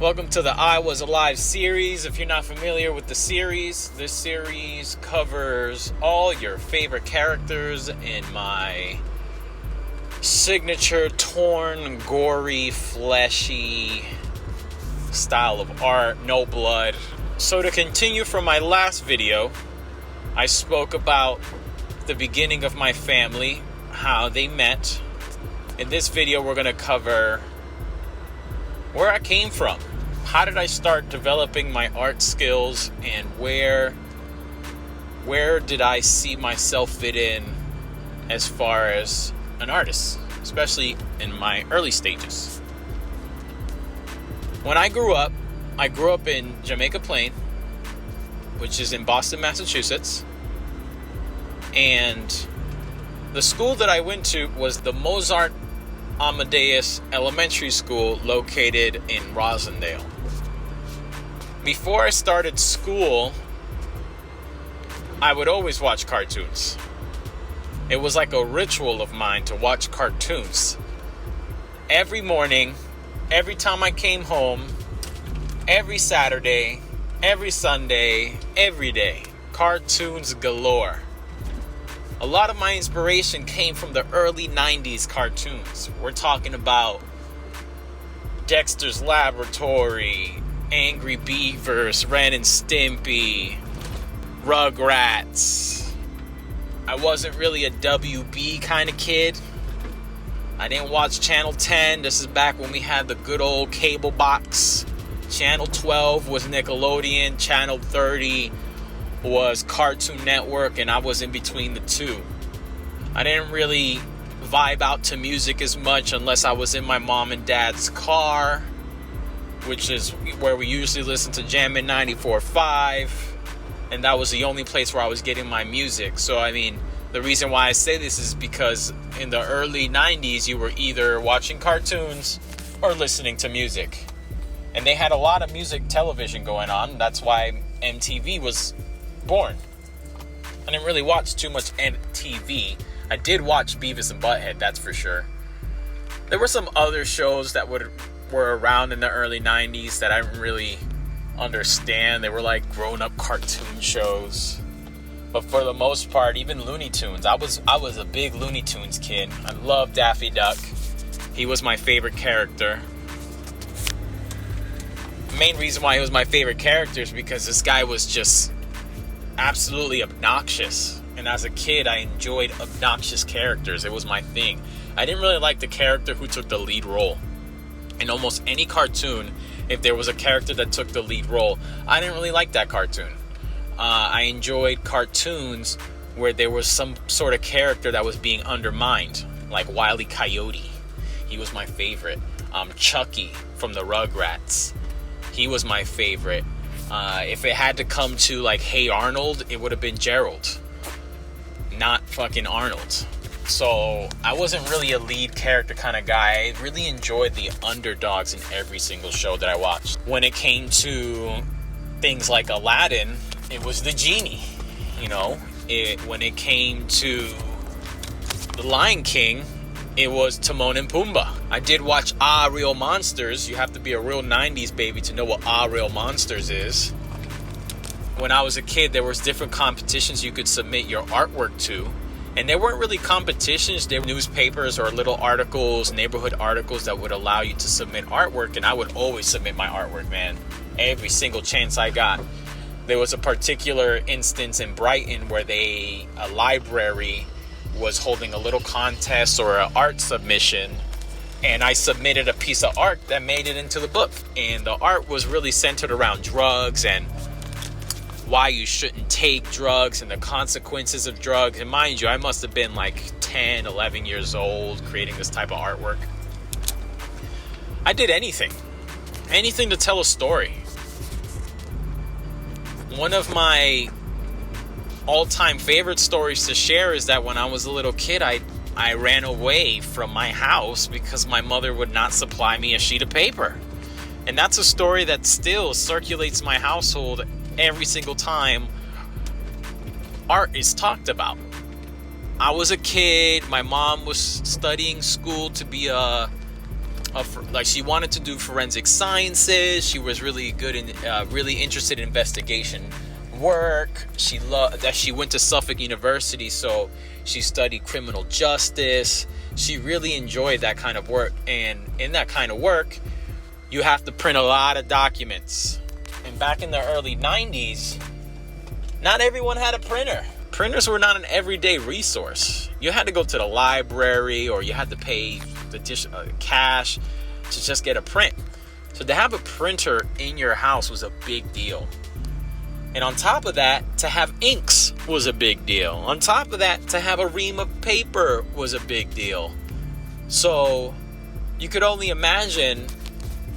Welcome to the I Was Alive series. If you're not familiar with the series, this series covers all your favorite characters in my signature torn, gory, fleshy style of art, no blood. So to continue from my last video, I spoke about the beginning of my family, how they met. In this video, we're going to cover where I came from. How did I start developing my art skills, and where did I see myself fit in as far as an artist, especially in my early stages. When I grew up in Jamaica Plain, which is in Boston, Massachusetts, and the school that I went to was the Mozart Amadeus Elementary School located in Rosendale. Before I started school, I would always watch cartoons. It was like a ritual of mine to watch cartoons. Every morning, every time I came home, every Saturday, every Sunday, every day. Cartoons galore. A lot of my inspiration came from the early 90s cartoons. We're talking about Dexter's Laboratory, Angry Beavers, Ren and Stimpy, Rugrats. I wasn't really a WB kind of kid. I didn't watch Channel 10. This is back when we had the good old cable box. Channel 12 was Nickelodeon. Channel 30 was Cartoon Network, and I was in between the two. I didn't really vibe out to music as much unless I was in my mom and dad's car, which is where we usually listen to Jammin' 94.5, and that was the only place where I was getting my music. So I mean, the reason why I say this is because in the early 90s you were either watching cartoons or listening to music, and they had a lot of music television going on. That's why MTV was born. I didn't really watch too much MTV. I did watch Beavis and Butthead, that's for sure. There were some other shows that were around in the early 90s that I didn't really understand. They were like grown-up cartoon shows. But for the most part, even Looney Tunes. I was a big Looney Tunes kid. I loved Daffy Duck. He was my favorite character. The main reason why he was my favorite character is because this guy was just absolutely obnoxious, and as a kid I enjoyed obnoxious characters. It was my thing. I didn't really like the character who took the lead role. In almost any cartoon, if there was a character that took the lead role, I didn't really like that cartoon. I enjoyed cartoons where there was some sort of character that was being undermined, like Wile E. Coyote. He was my favorite. Chucky from the Rugrats. He was my favorite. If it had to come to like Hey Arnold, it would have been Gerald, not fucking Arnold. So I wasn't really a lead character kind of guy. I really enjoyed the underdogs in every single show that I watched. When it came to things like Aladdin, it was the genie. When it came to The Lion King, it was Timon and Pumbaa. I did watch Ah Real Monsters. You have to be a real 90s baby to know what Ah Real Monsters is. When I was a kid, there was different competitions you could submit your artwork to. And they weren't really competitions. They were newspapers or little articles, neighborhood articles that would allow you to submit artwork. And I would always submit my artwork, man. Every single chance I got. There was a particular instance in Brighton where a library was holding a little contest or an art submission, and I submitted a piece of art that made it into the book. And the art was really centered around drugs and why you shouldn't take drugs and the consequences of drugs. And mind you, I must have been like 10, 11 years old creating this type of artwork. I did anything to tell a story. One of my all-time favorite stories to share is that when I was a little kid, I ran away from my house because my mother would not supply me a sheet of paper. And that's a story that still circulates my household every single time art is talked about. I was a kid. My mom was studying school to be a like she wanted to do forensic sciences. She was really good in really interested in investigation work. She loved that. She went to Suffolk University, so she studied criminal justice. She really enjoyed that kind of work, and in that kind of work you have to print a lot of documents. And back in the early 90s, not everyone had a printer. Printers were not an everyday resource. You had to go to the library, or you had to pay the cash to just get a print. So to have a printer in your house was a big deal. And on top of that, to have inks was a big deal. On top of that, to have a ream of paper was a big deal. So you could only imagine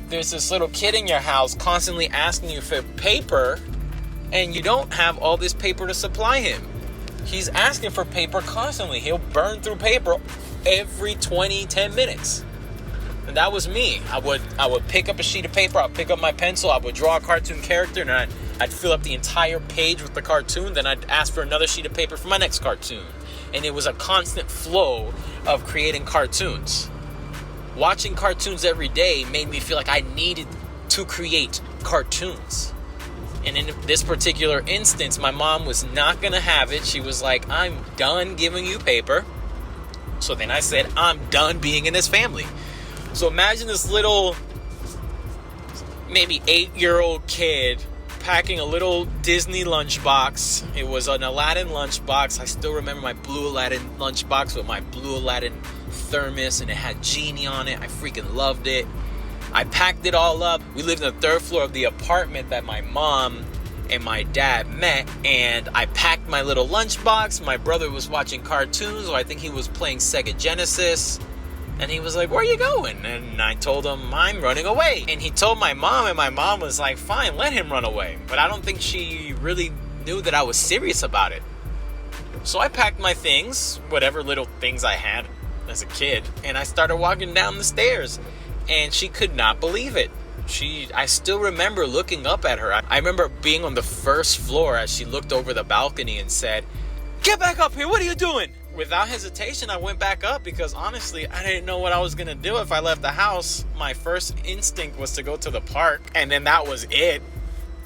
there's this little kid in your house constantly asking you for paper, and you don't have all this paper to supply him. He's asking for paper constantly. He'll burn through paper every 10 minutes. And that was me. I would pick up a sheet of paper, I'd pick up my pencil, I would draw a cartoon character, and I'd fill up the entire page with the cartoon, then I'd ask for another sheet of paper for my next cartoon. And it was a constant flow of creating cartoons. Watching cartoons every day made me feel like I needed to create cartoons. And in this particular instance, my mom was not going to have it. She was like, I'm done giving you paper. So then I said, I'm done being in this family. So imagine this little, maybe 8-year-old kid packing a little Disney lunchbox. It was an Aladdin lunchbox. I still remember my blue Aladdin lunchbox with my blue Aladdin thermos, and it had Genie on it. I freaking loved it. I packed it all up. We lived on the 3rd floor of the apartment that my mom and my dad met, and I packed my little lunchbox. My brother was watching cartoons, or I think he was playing Sega Genesis, and he was like, where are you going? And I told him, I'm running away. And he told my mom, and my mom was like, fine, let him run away. But I don't think she really knew that I was serious about it. So I packed my things, whatever little things I had as a kid, and I started walking down the stairs. And she could not believe it. I still remember looking up at her. I remember being on the 1st floor as she looked over the balcony and said, get back up here, what are you doing? Without hesitation, I went back up because honestly, I didn't know what I was going to do if I left the house. My first instinct was to go to the park, and then that was it.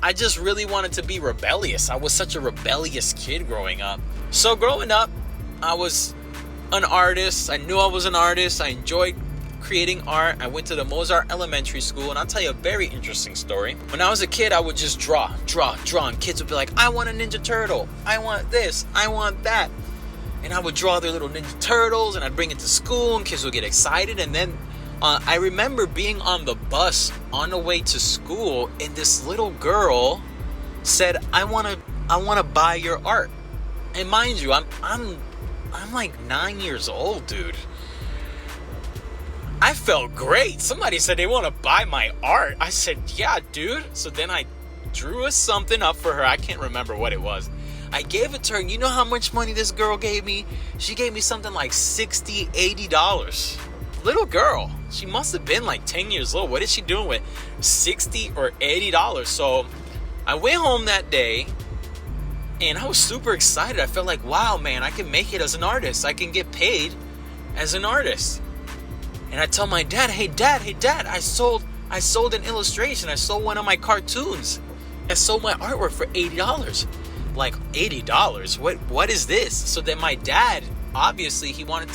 I just really wanted to be rebellious. I was such a rebellious kid growing up. So growing up, I was an artist. I knew I was an artist. I enjoyed creating art. I went to the Mozart Elementary School, and I'll tell you a very interesting story. When I was a kid, I would just draw, and kids would be like, I want a Ninja Turtle, I want this, I want that. And I would draw their little Ninja Turtles, and I'd bring it to school, and kids would get excited. And then I remember being on the bus on the way to school, and this little girl said, I want to buy your art. And mind you, I'm like 9 years old, dude. I felt great. Somebody said they want to buy my art. I said, yeah, dude. So then I drew something up for her. I can't remember what it was. I gave it to her. You know how much money this girl gave me? She gave me something like $60, $80. Little girl. She must have been like 10 years old. What is she doing with $60 or $80? So I went home that day, and I was super excited. I felt like, wow, man, I can make it as an artist. I can get paid as an artist. And I tell my dad, hey dad, I sold an illustration. I sold one of my cartoons. I sold my artwork for $80. Like, $80? What is this? So then my dad, obviously, he wanted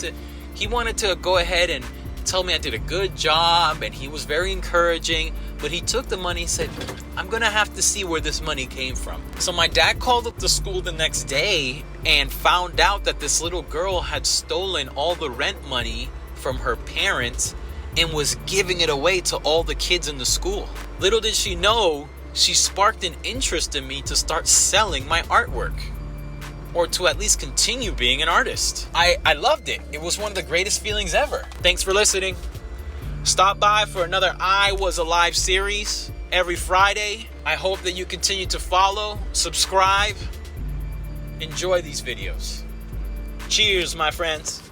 to go ahead and tell me I did a good job, and he was very encouraging. But he took the money and said, I'm gonna have to see where this money came from. So my dad called up the school the next day and found out that this little girl had stolen all the rent money from her parents and was giving it away to all the kids in the school. Little did she know, she sparked an interest in me to start selling my artwork, or to at least continue being an artist. I loved it. It was one of the greatest feelings ever. Thanks for listening. Stop by for another I Was Alive series every Friday. I hope that you continue to follow, subscribe, enjoy these videos. Cheers, my friends.